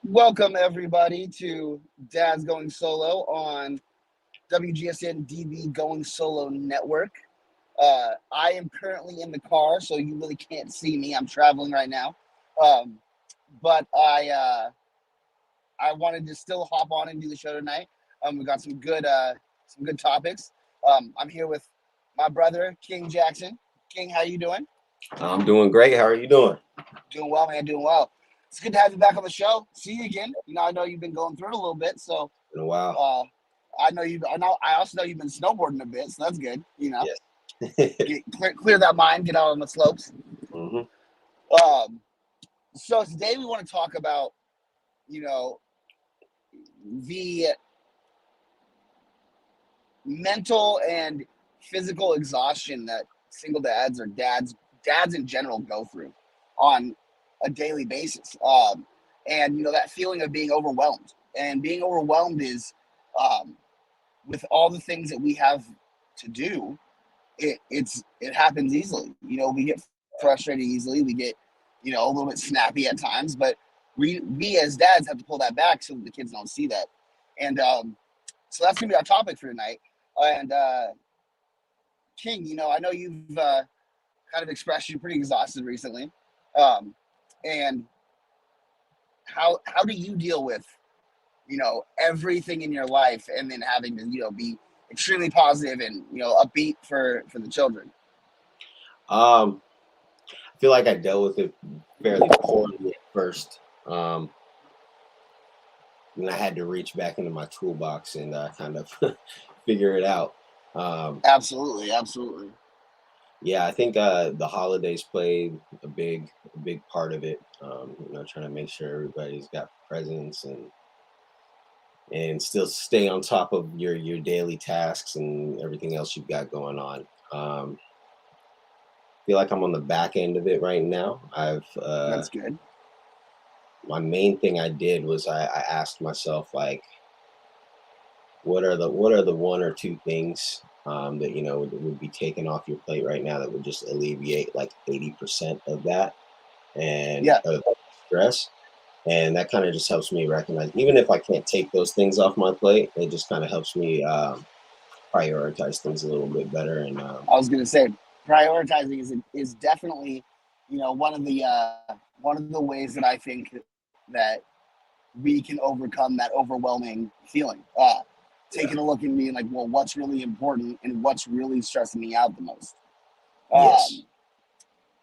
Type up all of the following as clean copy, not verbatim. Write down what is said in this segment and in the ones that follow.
Welcome everybody to Dad's Going Solo on WGSN-DB Going Solo Network. I am currently in the car, so you really can't see me. I'm traveling right now, but I wanted to still hop on and do the show tonight. We got some good topics. I'm here with my brother King Jackson. King, how you doing? I'm doing great. How are you doing? Doing well, man. Doing well. It's good to have you back on the show. See you again. I know you've been going through it a little bit, so Been a while. I also know you've been snowboarding a bit, so that's good. Yes. Clear that mind, get out on the slopes. Mm-hmm. So today we want to talk about, the mental and physical exhaustion that single dads or dads in general go through on a daily basis. And that feeling of being overwhelmed. And being overwhelmed is with all the things that we have to do, it happens easily. We get frustrated easily, we get, a little bit snappy at times, but we as dads have to pull that back so that the kids don't see that. And so that's gonna be our topic for tonight. And King, I know you've kind of expressed you're pretty exhausted recently. And how do you deal with, everything in your life and then having to, be extremely positive and, upbeat for the children? I feel like I dealt with it fairly poorly at first. And I had to reach back into my toolbox and kind of figure it out. Absolutely. Yeah, I think the holidays played a big part of it. Trying to make sure everybody's got presents and still stay on top of your daily tasks and everything else you've got going on. Feel like I'm on the back end of it right now. That's good. My main thing I did was I asked myself, like, what are the one or two things that would be taken off your plate right now that would just alleviate like 80% of that and stress. And that kind of just helps me recognize, even if I can't take those things off my plate, it just kind of helps me prioritize things a little bit better. And I was going to say, prioritizing is definitely, one of the ways that I think that we can overcome that overwhelming feeling. Taking a look and being like, well, what's really important and what's really stressing me out the most. Yes.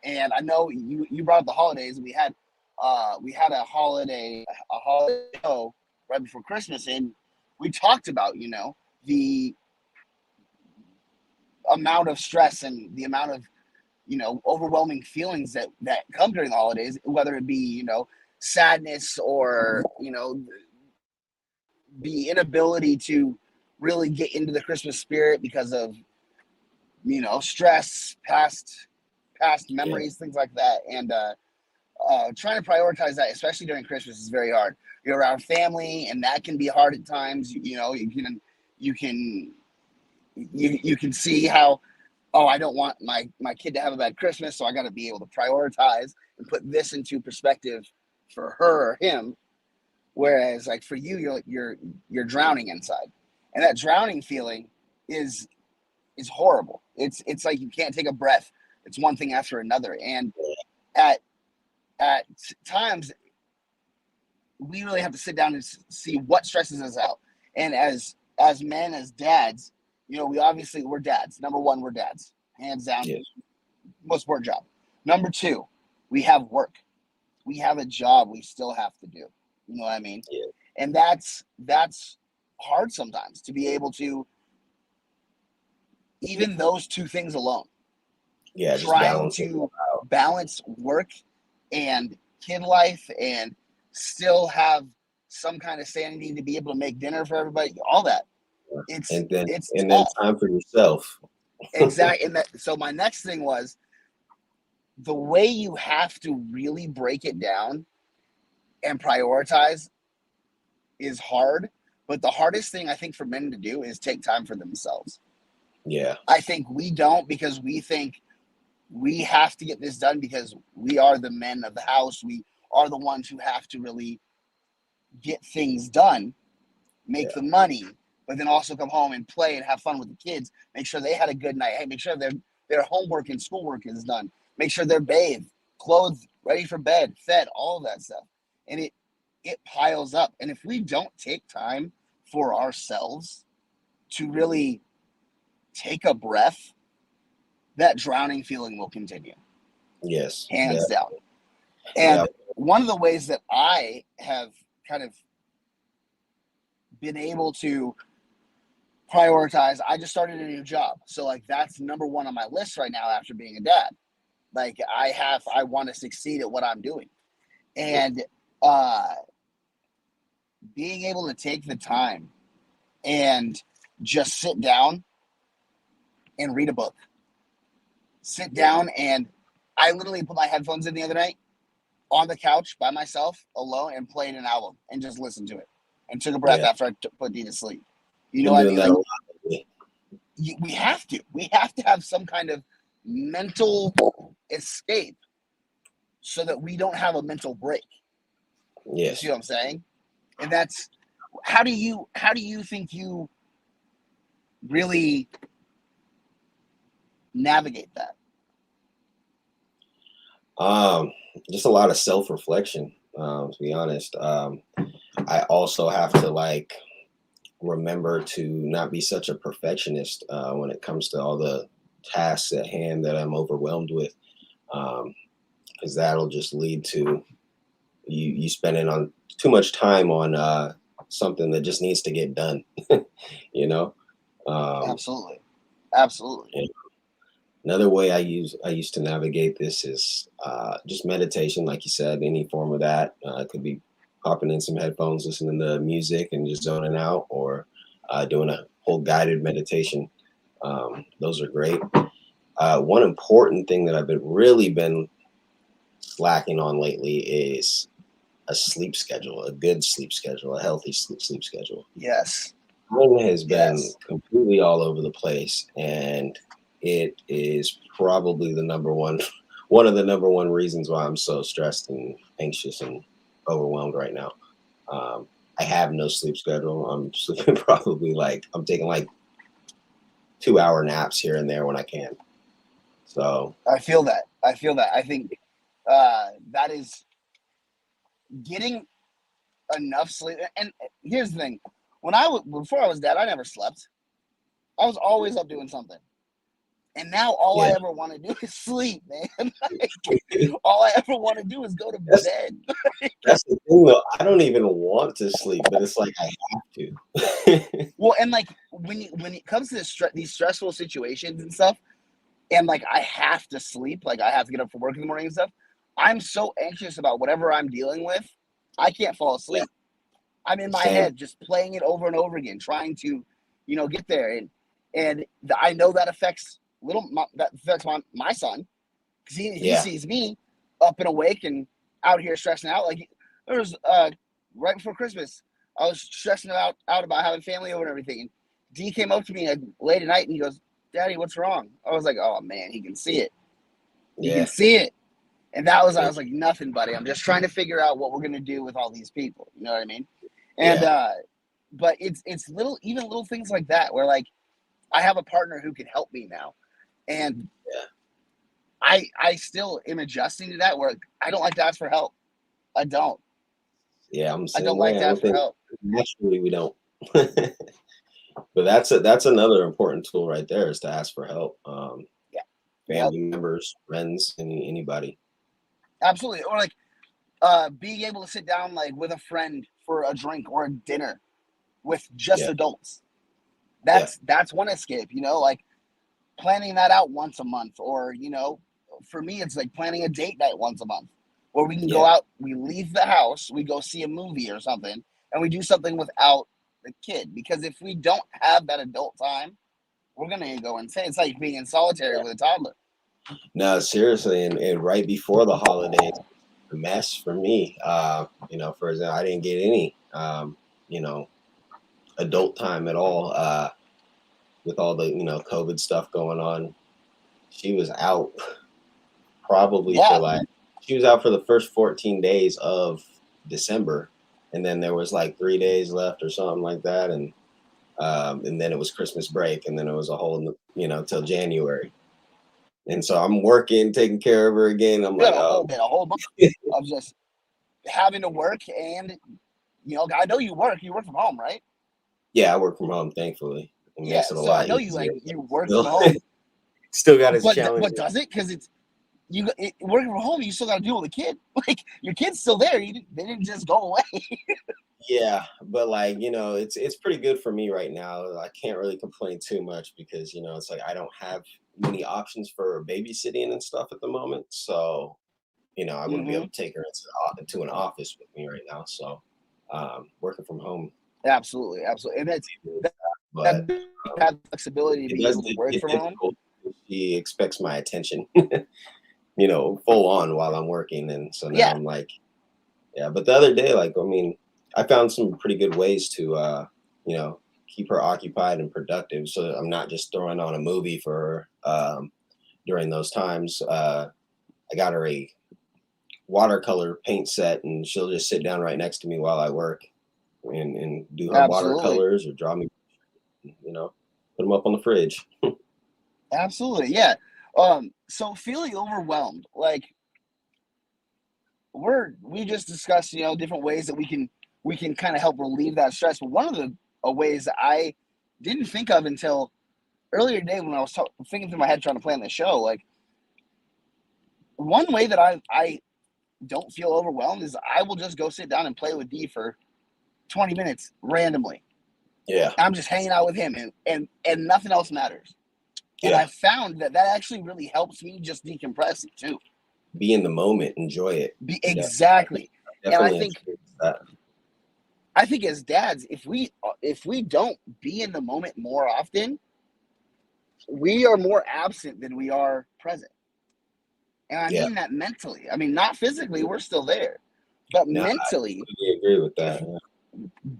And I know you brought up the holidays. We had a holiday show right before Christmas, and we talked about the amount of stress and the amount of overwhelming feelings that come during the holidays, whether it be sadness or the inability to really get into the Christmas spirit because of stress, past memories, things like that. And trying to prioritize that, especially during Christmas, is very hard. You're around family, and that can be hard at times. You can see how, I don't want my kid to have a bad Christmas, so I got to be able to prioritize and put this into perspective for her or him. Whereas, like, for you, you're drowning inside, and that drowning feeling is horrible. It's like you can't take a breath. It's one thing after another, and at times we really have to sit down and see what stresses us out. And as men, as dads, we're dads. Number one, we're dads, hands down. Yes. Most important job. Number two, we have work. We have a job we still have to do. You know what I mean? Yeah. And that's hard sometimes to be able to, even those two things alone. Yeah, trying to balance work and kid life and still have some kind of sanity to be able to make dinner for everybody, all that. It's then time for yourself. Exactly. And so my next thing was, the way you have to really break it down and prioritize is hard, but the hardest thing I think for men to do is take time for themselves. Yeah. I think we don't, because we think we have to get this done because we are the men of the house. We are the ones who have to really get things done, make Yeah. the money, but then also come home and play and have fun with the kids. Make sure they had a good night. Hey, make sure their homework and schoolwork is done. Make sure they're bathed, clothed, ready for bed, fed, all of that stuff. And it piles up. And if we don't take time for ourselves to really take a breath, that drowning feeling will continue. Yes. Yeah. Hands down. Yeah. And one of the ways that I have kind of been able to prioritize, I just started a new job. So like that's number one on my list right now after being a dad. Like I want to succeed at what I'm doing. And uh being able to take the time and just sit down and read a book. Sit down and I literally put my headphones in the other night on the couch by myself alone and played an album and just listened to it and took a breath Yeah. after I put Dee to sleep. You know Been what I doing mean? that a Like, lot. we have to. We have to have some kind of mental escape so that we don't have a mental break. You see Yes. what I'm saying? And that's how do you think you really navigate that? Um, just a lot of self-reflection, to be honest. I also have to like remember to not be such a perfectionist when it comes to all the tasks at hand that I'm overwhelmed with, because that'll just lead to you spending on too much time on something that just needs to get done. you know. Um, Absolutely. Absolutely. and another way I used to navigate this is just meditation, like you said, any form of that. It could be popping in some headphones, listening to music, and just zoning out, or doing a whole guided meditation. Those are great. One important thing that I've been slacking on lately is a sleep schedule, a good sleep schedule, a healthy sleep schedule. Yes. Mine has been Yes. completely all over the place, and it is probably the number one, one of the number one reasons why I'm so stressed and anxious and overwhelmed right now. I have no sleep schedule. I'm sleeping probably like I'm taking like 2 hour naps here and there when I can. So I feel that. I feel that. I think that is getting enough sleep. And here's the thing: before I was dad, I never slept. I was always up doing something. And now all I yeah, ever want to do is sleep, man. Like, all I ever want to do is go to that's bed. that's the thing though. I don't even want to sleep, but it's like I have to. Well, and like when it comes to these stressful situations and stuff, and like I have to sleep, like I have to get up for work in the morning and stuff. I'm so anxious about whatever I'm dealing with, I can't fall yeah, asleep. I'm in my same. head just playing it over and over again, trying to, get there. And I know that affects my son because he Yeah, sees me up and awake and out here stressing out. Like there was right before Christmas, I was stressing out about having family over and everything. And D came up to me like, late at night and he goes, "Daddy, what's wrong?" I was like, "Oh man, he can see it. He can yeah, see it." And I yeah, was like, "Nothing, buddy. I'm just trying to figure out what we're gonna do with all these people." You know what I mean? And yeah, but it's little things like that where like I have a partner who can help me now, and yeah. I still am adjusting to that where I don't like to ask for help. I don't. Yeah, I'm the I same don't like way. to I don't ask for think help. naturally we don't. But that's another important tool right there is to ask for help. Yeah. Yep. Family members, friends, anybody. Absolutely. Or like being able to sit down like with a friend for a drink or a dinner with just Yeah, adults. yeah, That's one escape, like planning that out once a month or, for me it's like planning a date night once a month where we can go yeah, out, we leave the house, we go see a movie or something, and we do something without the kid because if we don't have that adult time, we're going to go insane. It's like being in solitary yeah. with a toddler. No, seriously, and right before the holidays, a mess for me. For example, I didn't get any, you know, adult time at all. With all the COVID stuff going on, she was out. probably for Yeah. like, she was out for the first 14 days of December, and then there was like 3 days left or something like that, and then it was Christmas break, and then it was a whole, till January. And so I'm working, taking care of her again. I'm You had like, oh, a whole month of just having to work, and I know you work from home, right? yeah, I work from home, thankfully. It Yeah, makes it a so I lot know easier. you work from Still, home, still got its but challenges. does it? Because working from home, you still got to deal with a kid. Like your kid's still there. They didn't just go away. Yeah, but like, it's pretty good for me right now. I can't really complain too much because, it's like I don't have many options for babysitting and stuff at the moment. So, I wouldn't be able Hmm. to take her into an office with me right now. So, working from home, Absolutely, absolutely, and that but have flexibility to it be does able to work get from home. difficult. She expects my attention, full on while I'm working. And so now Yeah, I'm like, yeah, but the other day, like, I mean, I found some pretty good ways to, keep her occupied and productive. So I'm not just throwing on a movie for her during those times. I got her a watercolor paint set, and she'll just sit down right next to me while I work and do her absolutely, watercolors or draw me, you know, put them up on the fridge. absolutely, yeah. So feeling overwhelmed, like we just discussed, different ways that we can kind of help relieve that stress. But one of the ways that I didn't think of until earlier today when I was thinking through my head trying to plan the show, like one way that I don't feel overwhelmed is I will just go sit down and play with D for 20 minutes randomly. Yeah. I'm just hanging out with him, and nothing else matters. And Yeah. I found that actually really helps me just decompress too. Be in the moment, enjoy it. Yeah. Exactly. And Definitely experience that. I think as dads, if we don't be in the moment more often, we are more absent than we are present. And I Yeah. mean that mentally. I mean, not physically, we're still there. But No, I mentally, completely agree with if that. Yeah.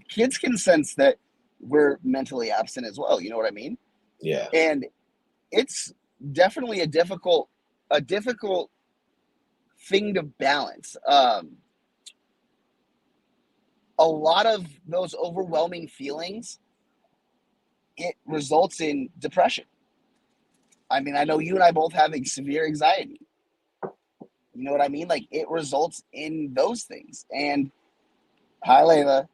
kids can sense that we're mentally absent as well, you know what I mean? Yeah. And it's definitely a difficult thing to balance. A lot of those overwhelming feelings, it results in depression. I mean, I know you and I both have severe anxiety. You know what I mean? Like it results in those things. And hi, Layla.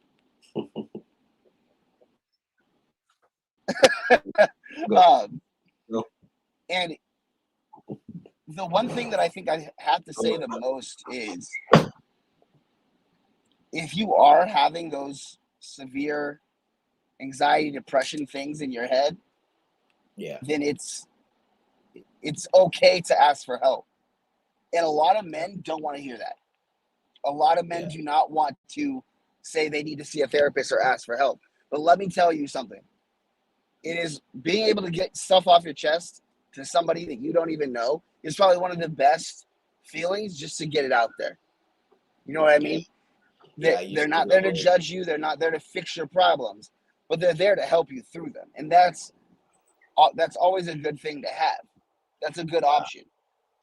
Go. Um, Go. and the one thing that I think I have to say the most is if you are having those severe anxiety, depression things in your head, Yeah. then it's okay to ask for help. And a lot of men don't want to hear that. A lot of men Yeah. do not want to say they need to see a therapist or ask for help. But let me tell you something. It is being able to get stuff off your chest to somebody that you don't even know is probably one of the best feelings just to get it out there. You know what I Yeah. mean? Yeah. I They're used to not there to go. judge you. They're not there to fix your problems, but they're there to help you through them. And that's always a good thing to have. That's a good option.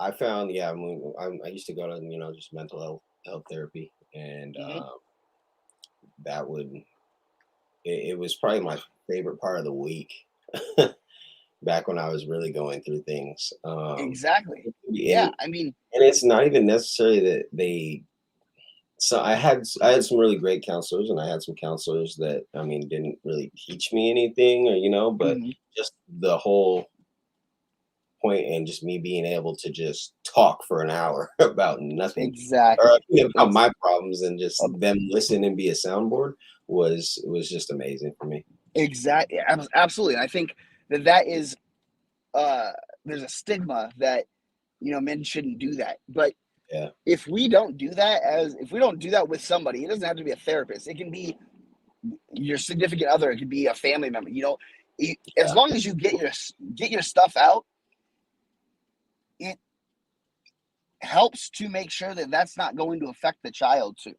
I found, yeah, I used to go to, just mental health therapy, and Hmm. that would, it was probably my favorite part of the week back when I was really going through things. Exactly. Yeah. And I mean, it's not even necessary that they. So I had some really great counselors, and I had some counselors that, I mean, didn't really teach me anything, or but mhm, just the whole point, and just me being able to just talk for an hour about nothing, or exactly. about It's my problems, and just uh, them listen and be a soundboard was just amazing for me. exactly absolutely. I think that is uh, there's a stigma that men shouldn't do that, but Yeah. if we don't do that with somebody, it doesn't have to be a therapist. It can be your significant other. It could be a family member. As Yeah. long as you get your stuff out, it helps to make sure that that's not going to affect the child too.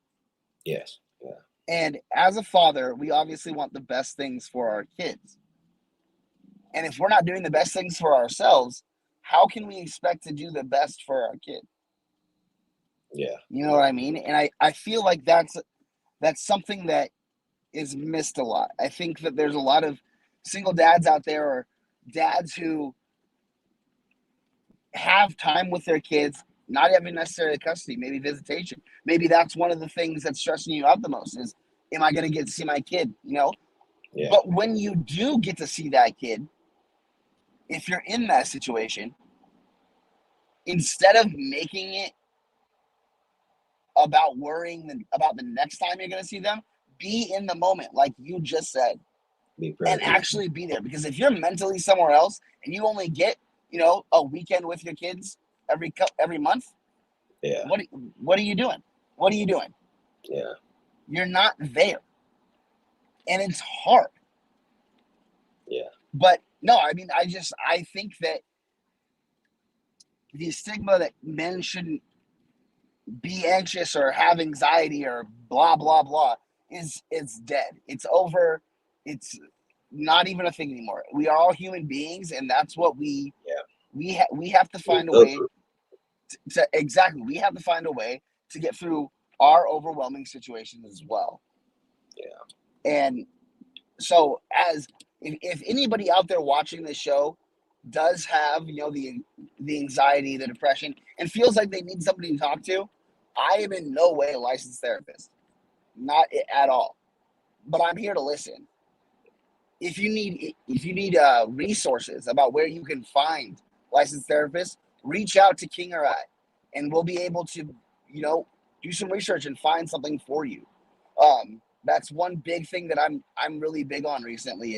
Yes. Yeah. And as a father, we obviously want the best things for our kids. And if we're not doing the best things for ourselves, how can we expect to do the best for our kid? Yeah. You know what I mean? And I feel like that's something that is missed a lot. I think that there's a lot of single dads out there, or dads who have time with their kids, not having necessarily custody, maybe visitation. Maybe that's one of the things that's stressing you out the most is, am I going to get to see my kid? You know? Yeah. But when you do get to see that kid, if you're in that situation, instead of making it about worrying about the next time you're going to see them, be in the moment, like you just said, Be and present. actually be there. Because if you're mentally somewhere else and you only get, a weekend with your kids every month, Yeah. what are you doing? What are you doing? Yeah. You're not there, and it's hard. Yeah. But no, I mean, I think that the stigma that men shouldn't be anxious or have anxiety or blah blah blah is dead. It's over. It's not even a thing anymore. We are all human beings, and that's what we have to find a way to exactly. We have to find a way to get through our overwhelming situations as well. Yeah. And so, if anybody out there watching this show does have the anxiety, the depression, and feels like they need somebody to talk to, I am in no way a licensed therapist, not at all. But I'm here to listen. If you need resources about where you can find licensed therapists, reach out to King or I, and we'll be able to do some research and find something for you. That's one big thing that I'm really big on recently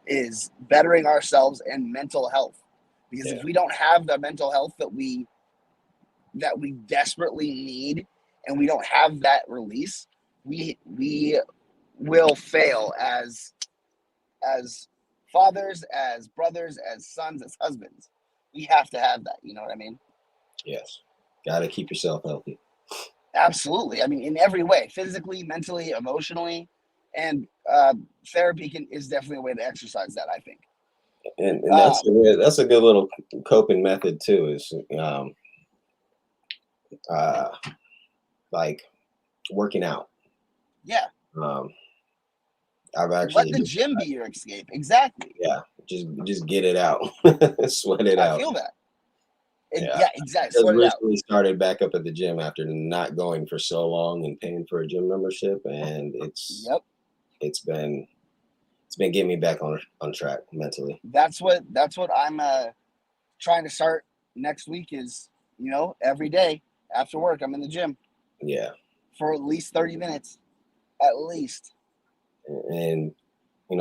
is bettering ourselves and mental health. Because if we don't have the mental health that we desperately need, and we don't have that release, we will fail as fathers, as brothers, as sons, as husbands. We have to have that. You know what I mean? Yes. Got to keep yourself healthy. Absolutely. I mean, in every way, physically, mentally, emotionally, and therapy is definitely a way to exercise that, I think. And that's a good little coping method too. Is like working out. Yeah. I've Let actually the gym be your escape. Exactly. Yeah, just get it out, sweat it out. I feel that. Yeah, Exactly. Just Sweat it out. recently started back up at the gym after not going for so long and paying for a gym membership, and it's been getting me back on track mentally. That's what I'm trying to start next week. Is every day after work I'm in the gym. Yeah. For at least 30 minutes, at least. And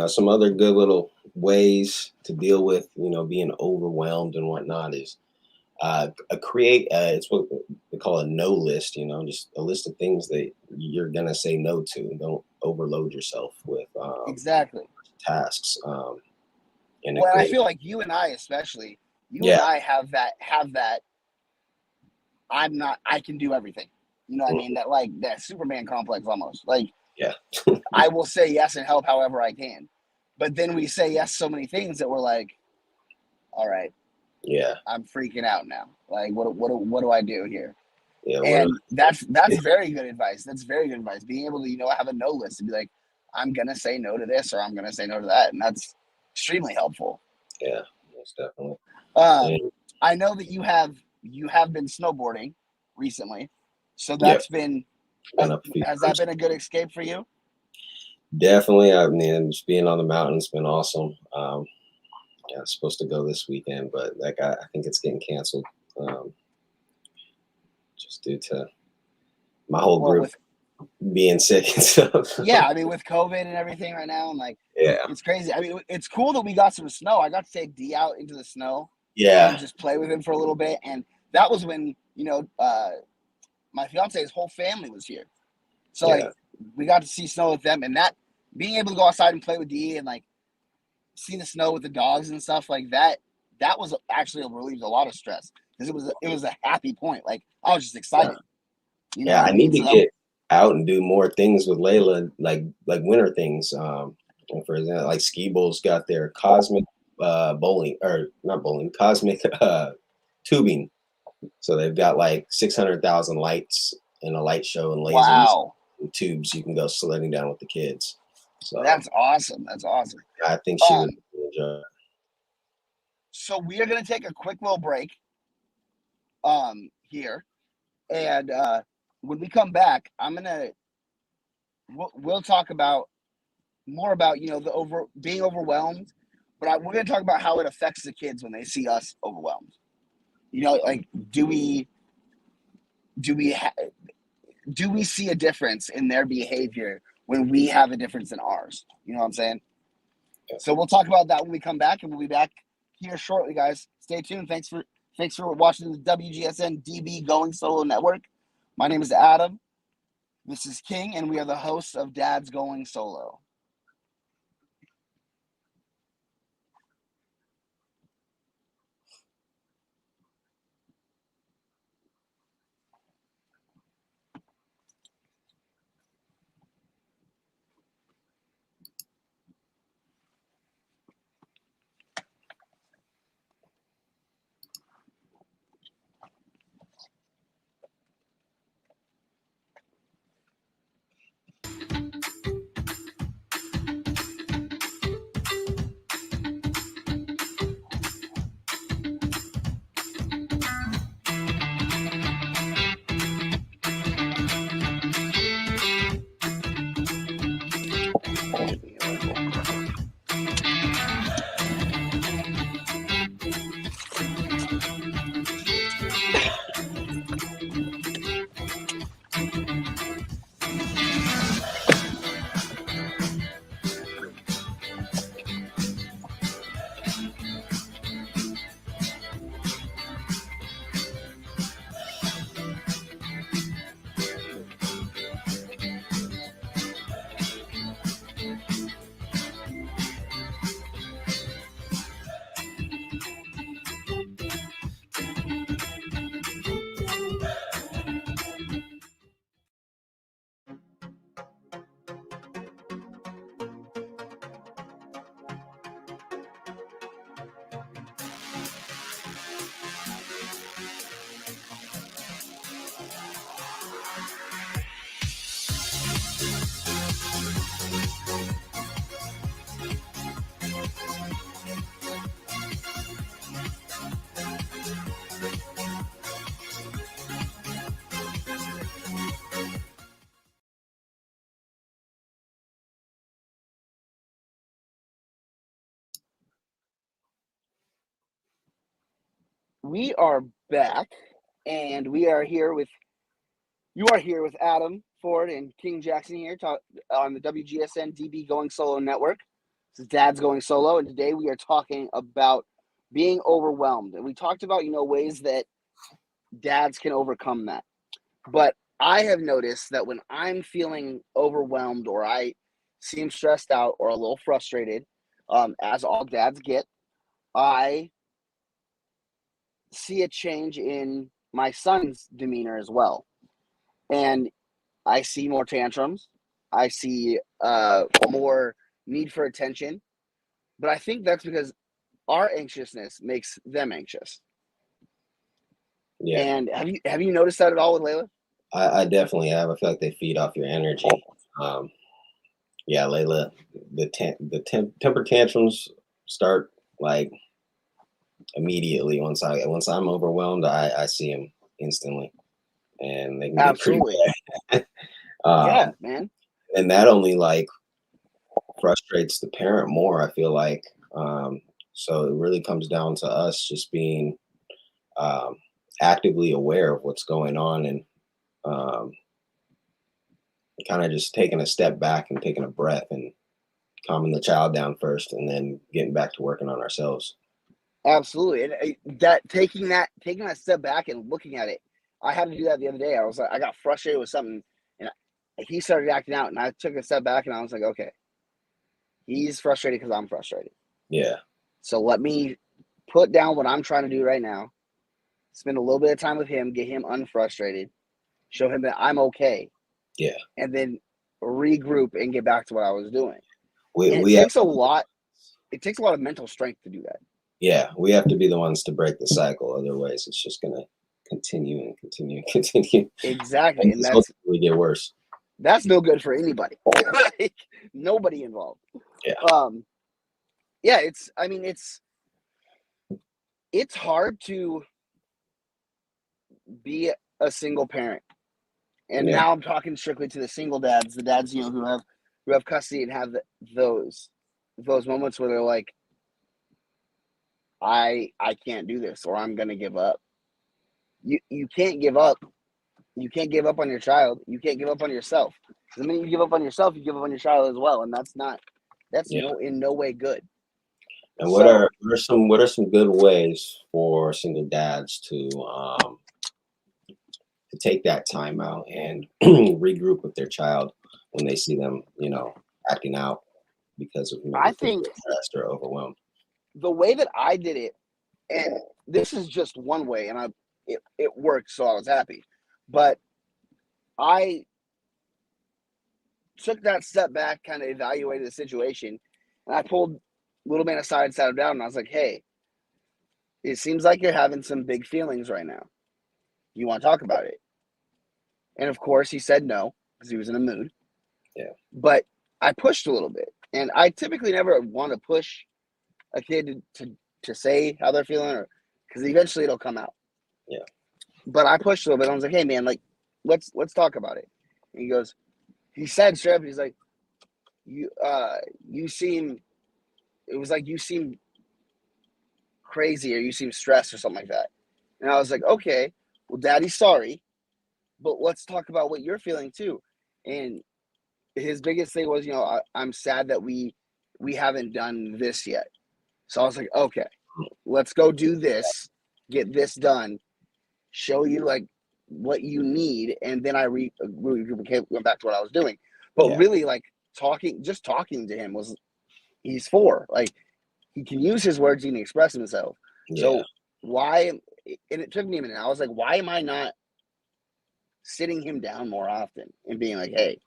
some other good little ways to deal with being overwhelmed and whatnot is create it's what they call a no list. Just a list of things that you're gonna say no to. Don't overload yourself with exactly tasks. And I feel like you and I, especially and I, have that I can do everything. You know what I mean? That that Superman complex almost. Like, yeah. I will say yes and help however I can. But then we say yes so many things that we're like, all right, yeah, I'm freaking out now. Like, what do I do here? Yeah, and that's very good advice. That's very good advice. Being able to have a no list and be like, I'm gonna say no to this or I'm gonna say no to that, and that's extremely helpful. Yeah, most definitely. I know that you have been snowboarding recently, so that's been has that been a good escape for you? Definitely. I mean, just being on the mountain's been awesome. Yeah, I'm supposed to go this weekend, but I think it's getting canceled. Just due to my whole group being sick and stuff. Yeah, I mean, with COVID and everything right now, and it's crazy. I mean, it's cool that we got some snow. I got to take D out into the snow. Yeah. And just play with him for a little bit, and that was when my fiance's whole family was here, so we got to see snow with them, and that being able to go outside and play with D and see the snow with the dogs and stuff like that. That was actually relieved a lot of stress because it was a happy point. Like, I was just excited. Yeah, I need to get out and do more things with Layla, like winter things. For example, like Ski Bowl's got their cosmic bowling, or not bowling, cosmic tubing. So they've got like 600,000 lights in a light show and lasers Wow. and tubes you can go sledding down with the kids. So That's awesome. That's awesome. I think she would enjoy it. So we are going to take a quick little break here. And when we come back, we'll talk about more about, being overwhelmed, but we're going to talk about how it affects the kids when they see us overwhelmed. Like, do we see a difference in their behavior when we have a difference in ours? You know what I'm saying? Yeah. So we'll talk about that when we come back, and we'll be back here shortly, guys. Stay tuned. Thanks for watching the WGSN-DB Going Solo Network. My name is Adam. This is King, and we are the hosts of Dad's Going Solo. We are back, and you are here with Adam Ford and King Jackson here on the WGSN-DB Going Solo Network. This is Dad's Going Solo, and today we are talking about being overwhelmed. And we talked about, ways that dads can overcome that. But I have noticed that when I'm feeling overwhelmed, or I seem stressed out or a little frustrated, as all dads get, I see a change in my son's demeanor as well. And I see more tantrums. I see more need for attention. But I think that's because our anxiousness makes them anxious. Yeah. And have you noticed that at all with Layla? I definitely have. I feel like they feed off your energy. Yeah, Layla, the temper tantrums start like immediately once I'm overwhelmed. I see them instantly, and they can get Absolutely. Pretty bad. Yeah, man. And that only like frustrates the parent more, I feel like. So it really comes down to us just being actively aware of what's going on, and kind of just taking a step back and taking a breath and calming the child down first, and then getting back to working on ourselves. Absolutely. And that taking that step back and looking at it, I had to do that the other day. I got frustrated with something, and he started acting out, and I took a step back, and I was like, okay, he's frustrated because I'm frustrated. Yeah. So let me put down what I'm trying to do right now, spend a little bit of time with him, get him unfrustrated, show him that I'm okay. Yeah. And then regroup and get back to what I was doing. It takes a lot of mental strength to do that. Yeah, we have to be the ones to break the cycle. Otherwise, it's just gonna continue and continue and continue, Exactly. and And just hopefully get worse. that's no good for anybody. Like, nobody involved. Yeah, Um, yeah, it's hard to be a single parent. And yeah, now I'm talking strictly to the single dads, the dads, who have custody and have those moments where they're like, I can't do this, or I'm gonna give up. You can't give up. You can't give up on your child. You can't give up on yourself. The minute you give up on yourself, you give up on your child as well, and that's yeah. in no way good. And So what are some good ways for single dads to take that time out and regroup with their child when they see them, acting out because of I maybe think physical stress or overwhelmed? the way that I did it, and this is just one way, and it worked, so I was happy. But I took that step back, kind of evaluated the situation, and I pulled little man aside, sat him down, and I was like, "Hey, it seems like you're having some big feelings right now. You want to talk about it?" And of course, he said no because he was in a mood. Yeah, But I pushed a little bit, and I typically never want to push a kid to say how they're feeling, or because eventually it'll come out. yeah, But I pushed a little bit. I was like, "Hey, man, like, let's talk about it." And he said straight up, he's like, you seem, it was like, you seem crazy, or you seem stressed, or something like that. And I was like, okay, well, Daddy's sorry, but let's talk about what you're feeling too. And his biggest thing was, I'm sad that we haven't done this yet. So I was like, okay, let's go do this, get this done, show you like what you need, and then went back to what I was doing. But yeah, really, like, just talking to him was, he's 4, like, he can use his words, he can express himself. yeah. So why? And it took me a minute. I was like, why am I not sitting him down more often and being like, hey,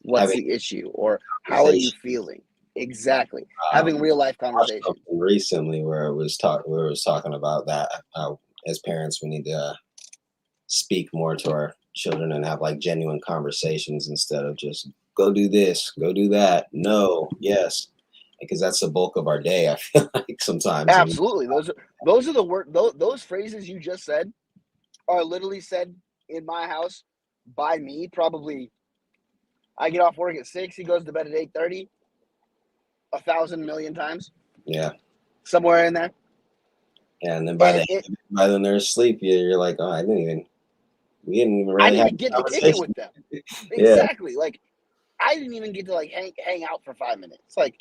what's Having the issue, or how are you conversation. feeling? Exactly. Um, Having real life watched conversation. something recently where it was talking about that how as parents we need to speak more to our children and have like genuine conversations instead of just go do this, go do that, no, yes, because that's the bulk of our day. I feel like sometimes, and Absolutely. Those are the word those phrases you just said are literally said in my house by me. Probably I get off work at 6, he goes to bed at 8:30, 1,000,000,000 times, yeah, somewhere in there. and then And it by then they're asleep, you're like, oh, we didn't even I really didn't have even a get to kick it conversation. with them. Yeah, Exactly. Like, I didn't even get to like hang out for 5 minutes. Like,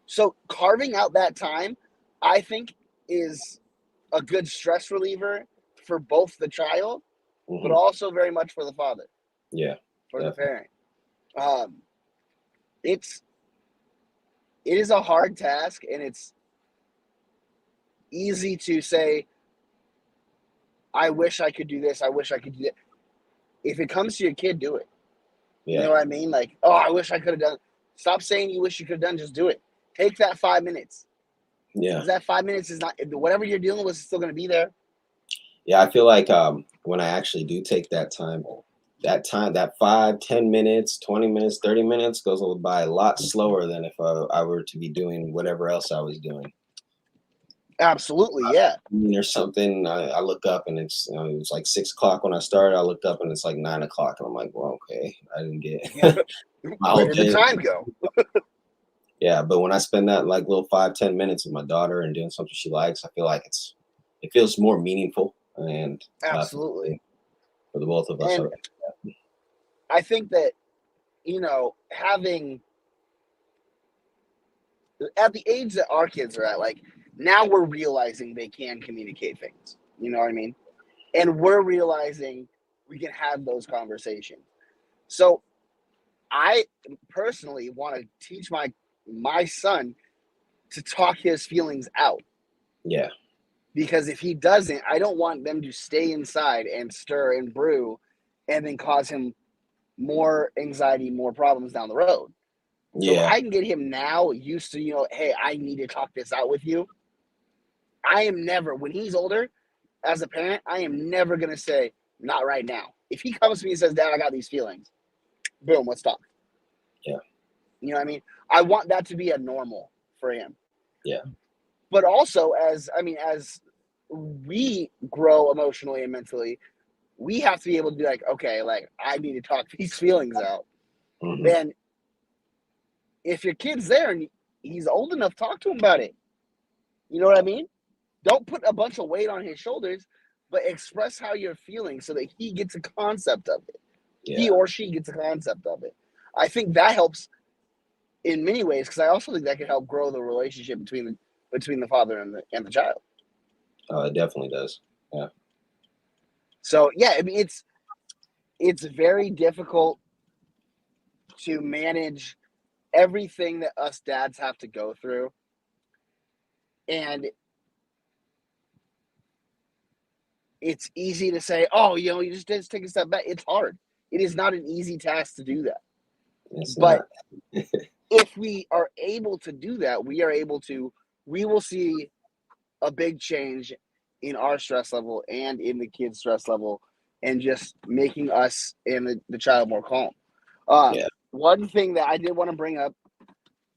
so carving out that time, I think, is a good stress reliever for both the child, but hmm, also very much for the father, yeah, for the definitely, parent. Um, it's it is a hard task, and it's easy to say, I wish I could do this, I wish I could do that. If it comes to your kid, do it. You yeah, know what I mean? Like, oh, I wish I could have done. Stop saying you wish you could have done. Just do it. Take that 5 minutes, yeah, because that 5 minutes is not, whatever you're dealing with is still going to be there. yeah. I feel like when I actually do take that 5, 10 minutes, 20 minutes, 30 minutes goes by a lot slower than if I were to be doing whatever else I was doing. Absolutely, yeah. Or something. I look up and it's like 6 o'clock when I started. I looked up and it's like 9 o'clock, and I'm like, well, okay, I didn't get Yeah. my Where whole did the day. time go? Yeah, but when I spend that like little 5, 10 minutes with my daughter and doing something she likes, I feel like it feels more meaningful and Absolutely. for the both of us. And I think that, having, at the age that our kids are at, like, now we're realizing they can communicate things. You know what I mean? And we're realizing we can have those conversations. So I personally want to teach my son to talk his feelings out, Yeah, because if he doesn't, I don't want them to stay inside and stir and brew, and then cause him more anxiety, more problems down the road. So if yeah, I can get him now used to, hey, I need to talk this out with you, I am never, when he's older, as a parent, I am never going to say, not right now. If he comes to me and says, Dad, I got these feelings, boom, let's talk. Yeah. You know what I mean? I want that to be a normal for him. Yeah. But also, as we grow emotionally and mentally, we have to be able to be like, okay, like, I need to talk these feelings out. Mm-hmm. And if your kid's there and he's old enough, talk to him about it. You know what I mean? Don't put a bunch of weight on his shoulders, but express how you're feeling so that he gets a concept of it. Yeah. He or she gets a concept of it. I think that helps in many ways, because I also think that can help grow the relationship between the father and the child. Oh, it definitely does. Yeah. So yeah, I mean, it's very difficult to manage everything that us dads have to go through, and it's easy to say, oh, you just take a step back. It's hard. It is not an easy task to do that. It's But not. if we are able to do that, we will see a big change in our stress level and in the kid's stress level, and just making us and the child more calm. Yeah. One thing that I did want to bring up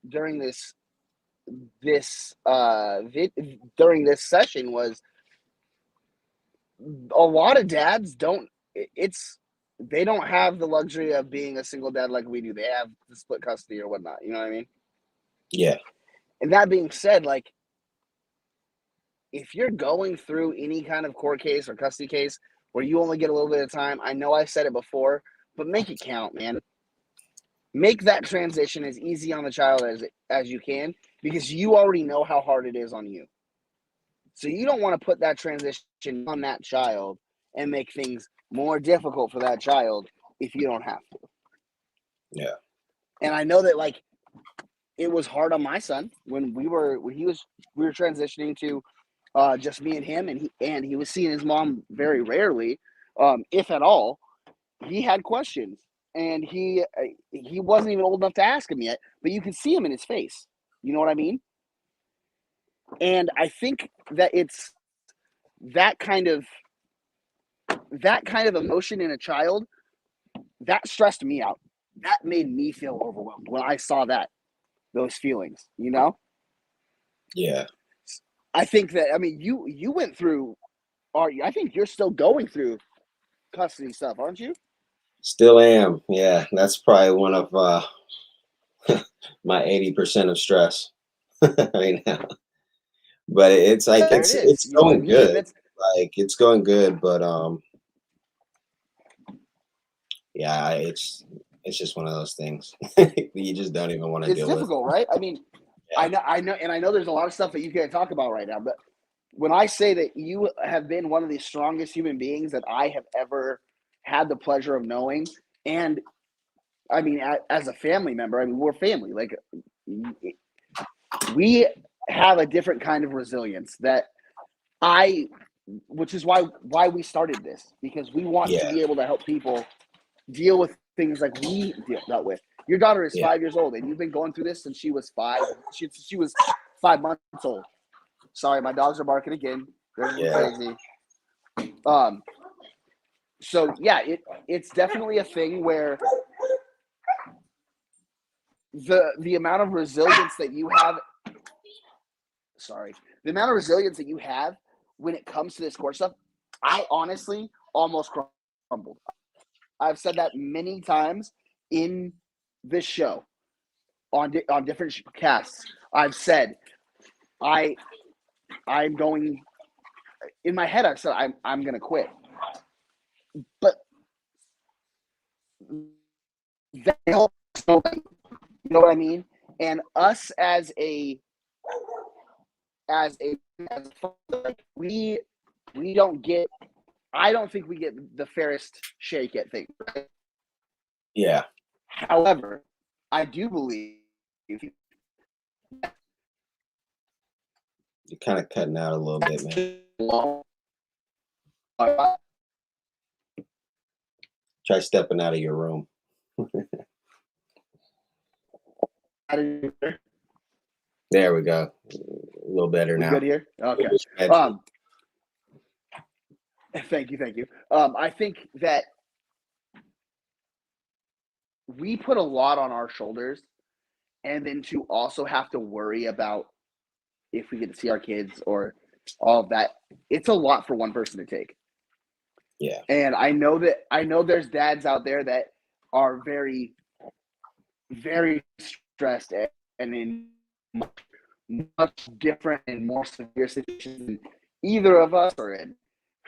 during during this session was a lot of dads they don't have the luxury of being a single dad like we do. They have the split custody or whatnot. You know what I mean? Yeah. And that being said, like, if you're going through any kind of court case or custody case where you only get a little bit of time, I know I said it before, but make it count, man. Make that transition as easy on the child as you can, because you already know how hard it is on you. So you don't want to put that transition on that child and make things more difficult for that child if you don't have to. Yeah. And I know that, like, it was hard on my son when we were transitioning to just me and him, and he was seeing his mom very rarely, if at all. He had questions, and he wasn't even old enough to ask him yet, but you could see him in his face. You know what I mean? And I think that it's that kind of emotion in a child that stressed me out. That made me feel overwhelmed when I saw those feelings. You know? Yeah. I think that, I mean, you went through, or I think you're still going through custody stuff, aren't you? Still am. Yeah. That's probably one of my 80% of stress right now. But it's like There it is. it's You know what I going mean? And good. that's Like it's going good, but yeah, it's just one of those things. You just don't even want to it's deal with. difficult, right? I mean, Yeah. I know there's a lot of stuff that you can't talk about right now, but when I say that you have been one of the strongest human beings that I have ever had the pleasure of knowing, and I mean, as a family member, I mean, we're family. Like, we have a different kind of resilience which is why we started this, because we want to Yeah. be able to help people deal with things like we dealt with. Your daughter is Yeah. 5 years old, and you've been going through this since she was 5. She was 5 months old. Sorry, my dogs are barking again. They're Yeah. crazy. So yeah, it's definitely a thing where the amount of resilience that you have. Sorry, the amount of resilience that you have when it comes to this court stuff, I honestly almost crumbled. I've said that many times in this show on different casts. I've said I'm going, in my head. I've said I'm going to quit, but that helps nobody. You know what I mean? And us as a like, we don't get. I don't think we get the fairest shake at things. Right? Yeah. However, I do believe. You're kind of cutting out a little bit, man. Try stepping out of your room. There we go. A little better We now. good here? Okay. Edge. Um, thank you. I think that we put a lot on our shoulders, and then to also have to worry about if we get to see our kids or all of that, it's a lot for one person to take. Yeah. And I know there's dads out there that are very, very stressed and in much different and more severe situations than either of us are in.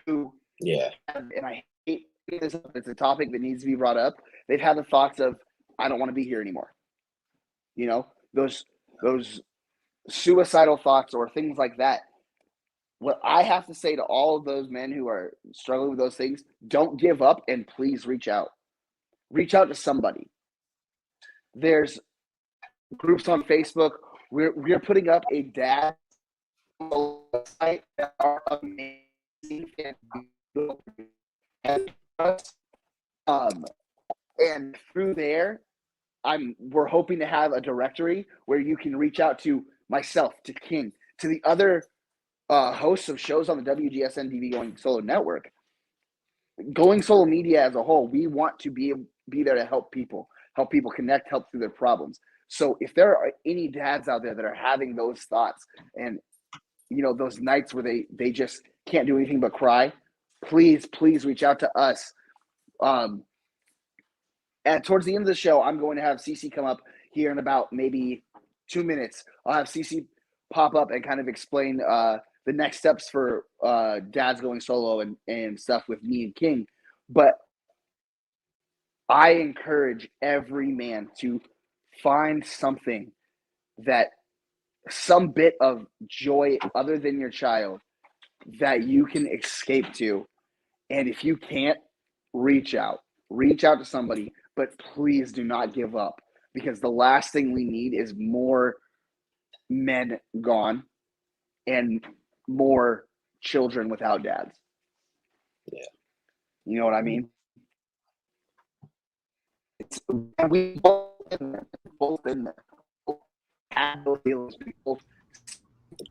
Who, Yeah. and I hate this, it's a topic that needs to be brought up. They've had the thoughts of, I don't want to be here anymore. You know, those suicidal thoughts or things like that. What I have to say to all of those men who are struggling with those things, don't give up and please reach out. Reach out to somebody. There's groups on Facebook. We're putting up a dad website that are amazing and beautiful. And through there, we're hoping to have a directory where you can reach out to myself, to King, to the other hosts of shows on the WGSN-DB Going Solo Network. Going Solo Media as a whole, we want to be there to help people connect, help through their problems. So if there are any dads out there that are having those thoughts and, you know, those nights where they just can't do anything but cry, please reach out to us. And towards the end of the show, I'm going to have Cece come up here in about maybe 2 minutes. I'll have Cece pop up and kind of explain the next steps for dads going solo and stuff with me and King. But I encourage every man to find something some bit of joy other than your child that you can escape to. And if you can't, reach out to somebody, but please do not give up, because the last thing we need is more men gone and more children without dads. Yeah. You know what I mean? We both been there. Had those feelings.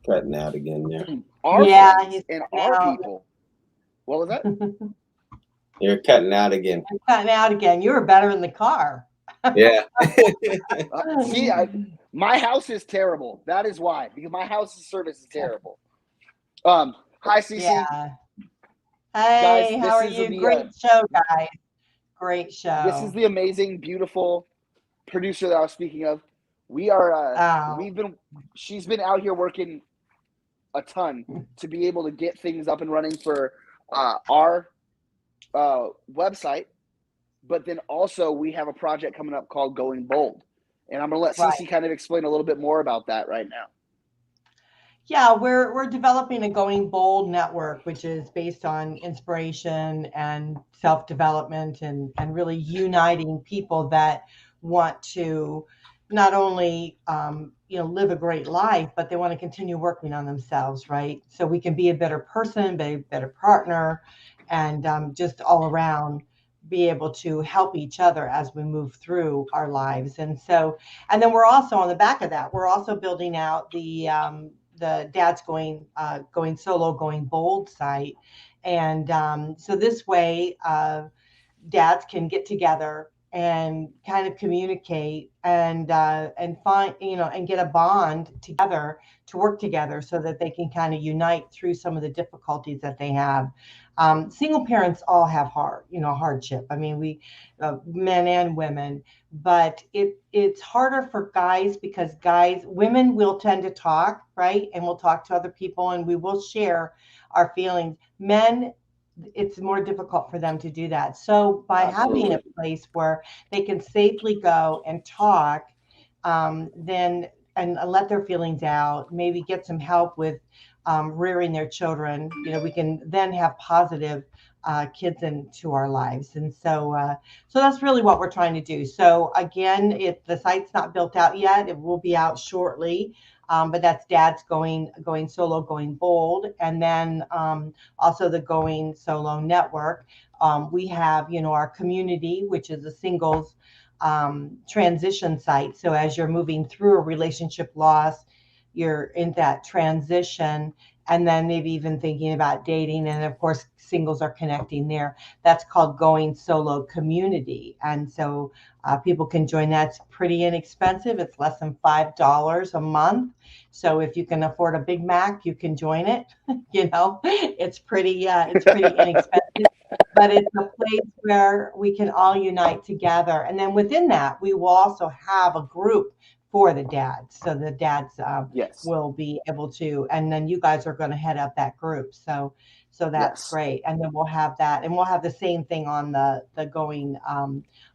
Cutting out again there. Our friends and our people. What was that? You're cutting out again. You're cutting out again. You were better in the car. Yeah. See, my house is terrible. That is why, because my house's service is terrible. Hi, Cece. Yeah. Hey, guys, how are you? Great show, guys. Great show. This is the amazing, beautiful producer that I was speaking of. We are. She's been out here working a ton to be able to get things up and running for our website. But then also we have a project coming up called Going Bold. And I'm going to let Cece kind of explain a little bit more about that right now. Yeah, we're developing a Going Bold network, which is based on inspiration and self-development and really uniting people that want to not only live a great life, but they want to continue working on themselves, right? So we can be a better person, be a better partner, and just all around be able to help each other as we move through our lives. And then we're also on the back of that, we're also building out the Dad's Going Solo, Going Bold site. And so this way, dads can get together and kind of communicate and find, and get a bond together to work together so that they can kind of unite through some of the difficulties that they have. Single parents all have hardship. I mean, we men and women, but it's harder for guys because women will tend to talk, right? And we'll talk to other people and we will share our feelings. Men, it's more difficult for them to do that. So by having a place where they can safely go and talk, then and let their feelings out, maybe get some help with rearing their children, we can then have positive kids into our lives. And so that's really what we're trying to do. So again, if the site's not built out yet, it will be out shortly. But that's Dad's Going Solo, Going Bold. And then also the Going Solo Network. We have, our community, which is a singles transition site. So as you're moving through a relationship loss, you're in that transition, and then maybe even thinking about dating, and of course singles are connecting there. That's called Going Solo Community, and so people can join that. It's pretty inexpensive. It's less than $5 a month. So if you can afford a Big Mac, you can join it. It's pretty inexpensive, but it's a place where we can all unite together. And then within that, we will also have a group for the dads. So the dads Yes. will be able to, and then you guys are going to head up that group. So that's Yes. great. And then we'll have that, and we'll have the same thing on the Going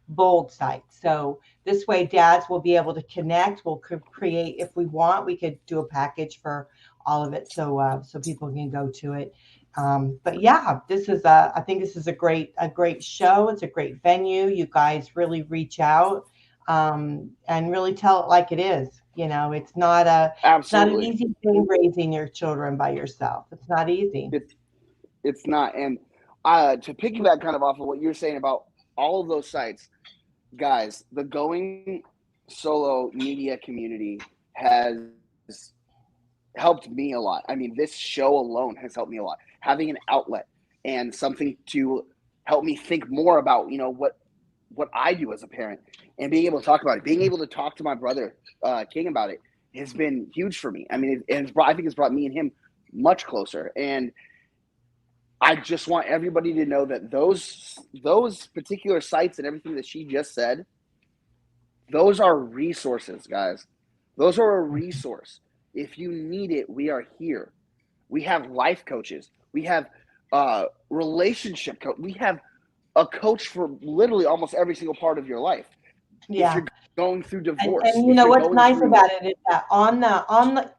Bold site. So this way, dads will be able to connect. We'll create, if we want, we could do a package for all of it, so people can go to it. But yeah, I think this is a great show. It's a great venue. You guys really reach out and really tell it like it is. It's not an Absolutely. easy thing raising your children by yourself. It's not easy. It's not. And to piggyback kind of off of what you're saying about all of those sites, guys, the Going Solo media community has helped me a lot. I mean, this show alone has helped me a lot. Having an outlet and something to help me think more about, what I do as a parent, and being able to talk about it, being able to talk to my brother King about it has been huge for me. I mean, I think it's brought me and him much closer. And I just want everybody to know that those particular sites and everything that she just said, those are resources, guys. Those are a resource. If you need it, we are here. We have life coaches. We have relationship coach. We have a coach for literally almost every single part of your life. Yeah. If you're going through divorce, and what's nice about it is that on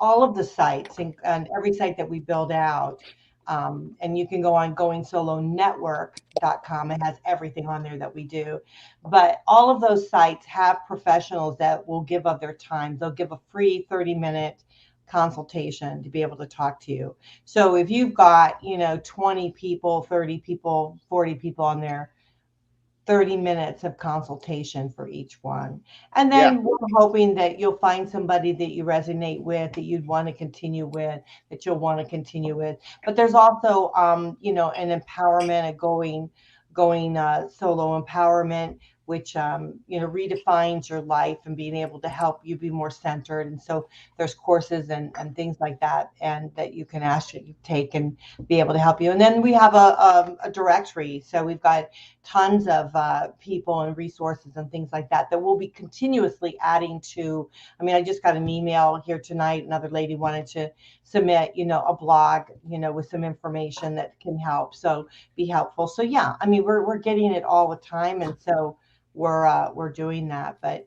all of the sites and every site that we build out, and you can go on goingsolonetwork.com. It has everything on there that we do. But all of those sites have professionals that will give of their time. They'll give a free 30-minute consultation to be able to talk to you. So if you've got, 20 people, 30 people, 40 people on there, 30 minutes of consultation for each one. And then we're hoping that you'll find somebody that you resonate with, that you'd want to continue with, that you'll want to continue with. But there's also, an empowerment, a going solo empowerment, which, redefines your life and being able to help you be more centered. And so there's courses and things like that, and that you can actually take and be able to help you. And then we have a directory. So we've got tons of people and resources and things like that we'll be continuously adding to. I mean, I just got an email here tonight. Another lady wanted to submit, a blog, with some information that can help. So be helpful. So yeah, I mean, we're getting it all the time. And so we're doing that, but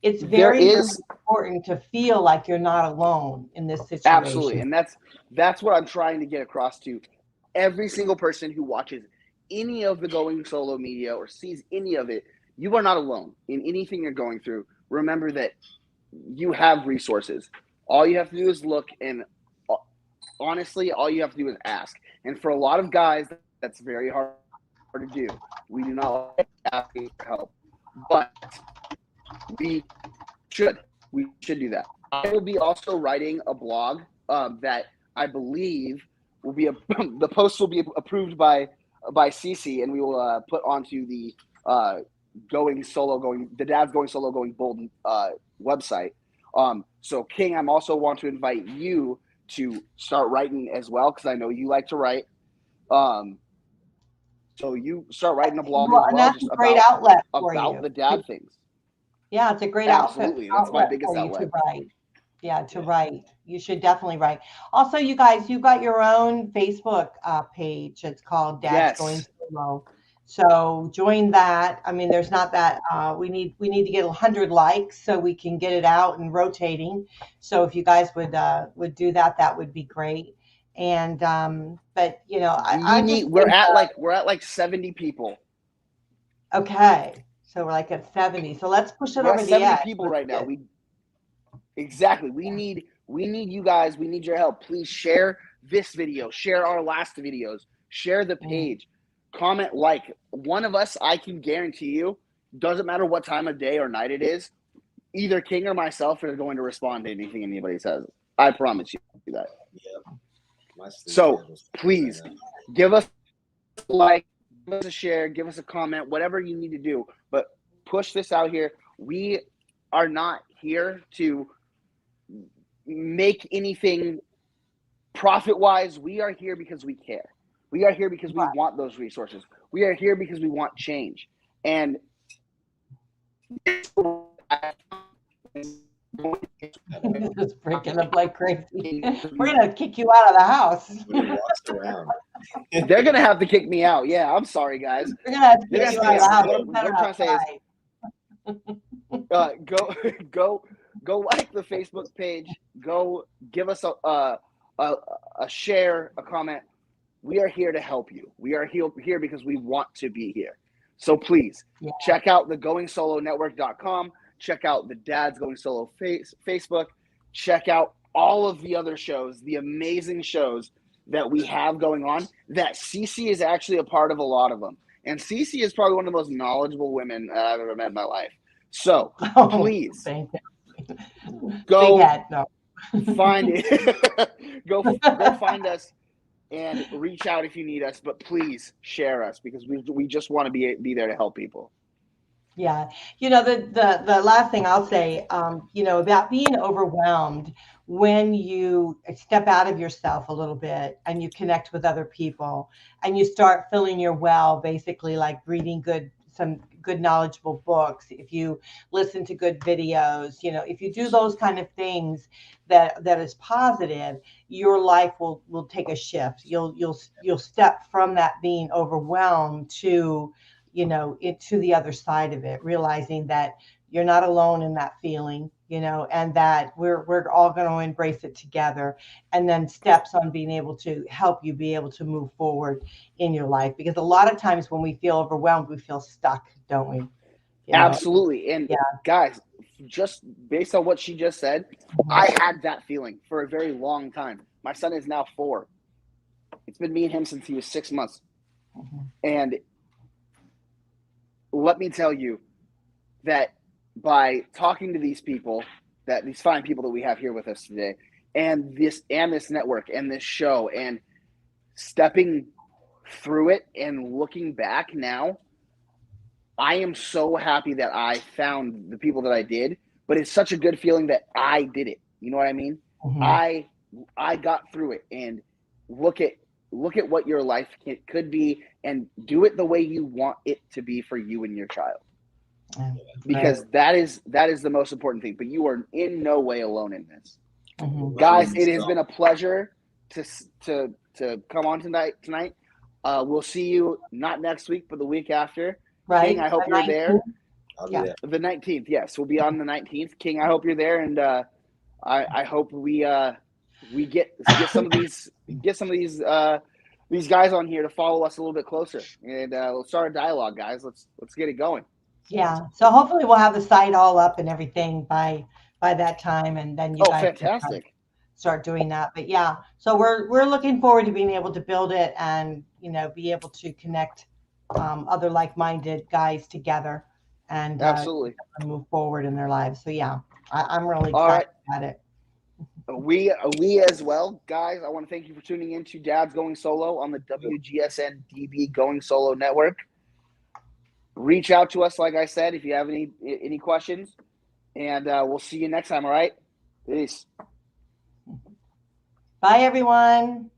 it's very important to feel like you're not alone in this situation. Absolutely. And that's what I'm trying to get across to every single person who watches any of the Going Solo media or sees any of it. You are not alone in anything you're going through. Remember that you have resources. All you have to do is look, and honestly, all you have to do is ask. And for a lot of guys, that's very hard to do. We do not like asking for help, but we should do that. I will be also writing a blog that I believe will be the post will be approved by Cece, and we will put onto the the Dad's Going Solo Going Bold website. So King, I'm also want to invite you to start writing as well, because I know you like to write. So you start writing a blog as well, and that's just a great outlet for about you. the dad things. Yeah, it's a great Absolutely. That's my biggest for you outlet. to write. Yeah, to write. You should definitely write. Also, you guys, you've got your own Facebook page. It's called Dad's Going Solo. So join that. I mean, there's not that we need to get 100 likes so we can get it out and rotating. So if you guys would do that, that would be great. And but we're at like 70 people. Okay. So we're like at 70. So let's push it over the 70 edge. people right now. Exactly. We need you guys. We need your help. Please share this video. Share our last videos. Share the page. Comment, like. One of us, I can guarantee you, doesn't matter what time of day or night it is, either King or myself are going to respond to anything anybody says. I promise you that. Yeah. My sleep So schedule's please right now. give us a like, give us a share, give us a comment, whatever you need to do. But push this out here. We are not here to make anything profit-wise. We are here because we care. We are here because we want those resources. We are here because we want change. And Just breaking up like crazy. We're gonna kick you out of the house. When it walks around. they're gonna have to kick me out. Yeah, I'm sorry, guys. We're gonna have to They're kick gonna you have out to of the house. what I'm trying to say is, go like the Facebook page. Go give us a share, a comment. We are here to help you. We are here because we want to be here. So please check out the goingsolonetwork.com. Check out the Dad's Going Solo Facebook. Check out all of the other shows, the amazing shows that we have going on, that Cece is actually a part of a lot of them. And Cece is probably one of the most knowledgeable women I've ever met in my life. So please go find it. go find us and reach out if you need us. But please share us, because we just want to be there to help people. Yeah. The last thing I'll say, about being overwhelmed, when you step out of yourself a little bit and you connect with other people and you start filling your well, basically like reading some good knowledgeable books, if you listen to good videos, if you do those kind of things that is positive, your life will take a shift. You'll step from that being overwhelmed to into the other side of it, realizing that you're not alone in that feeling, and that we're all going to embrace it together, and then steps on being able to help you be able to move forward in your life. Because a lot of times when we feel overwhelmed, we feel stuck, don't we? Absolutely. And guys, just based on what she just said, I had that feeling for a very long time. My son is now 4. It's been me and him since he was 6 months. And let me tell you that by talking to these people, these fine people that we have here with us today, and this network and this show, and stepping through it and looking back now, I am so happy that I found the people that I did. But it's such a good feeling that I did it. You know what I mean? I got through it. And look at what your life could be, and do it the way you want it to be for you and your child. Because that is the most important thing. But you are in no way alone in this. Guys, it has been a pleasure to come on tonight. We'll see you not next week, but the week after. Right. King, I hope you're there. I'll be there. The 19th, yes, we'll be on the 19th. King, I hope you're there, and I hope we get some of these guys on here to follow us a little bit closer, and we'll start a dialogue, guys. Let's get it going. Yeah. So hopefully we'll have the site all up and everything by that time, and then you guys fantastic. Can start doing that. But yeah, so we're looking forward to being able to build it and be able to connect other like-minded guys together and absolutely move forward in their lives. So yeah, I'm really excited about it. We as well, guys. I want to thank you for tuning in to Dad's Going Solo on the WGSN-DB Going Solo Network. Reach out to us, like I said, if you have any questions, and we'll see you next time. All right, peace. Bye, everyone.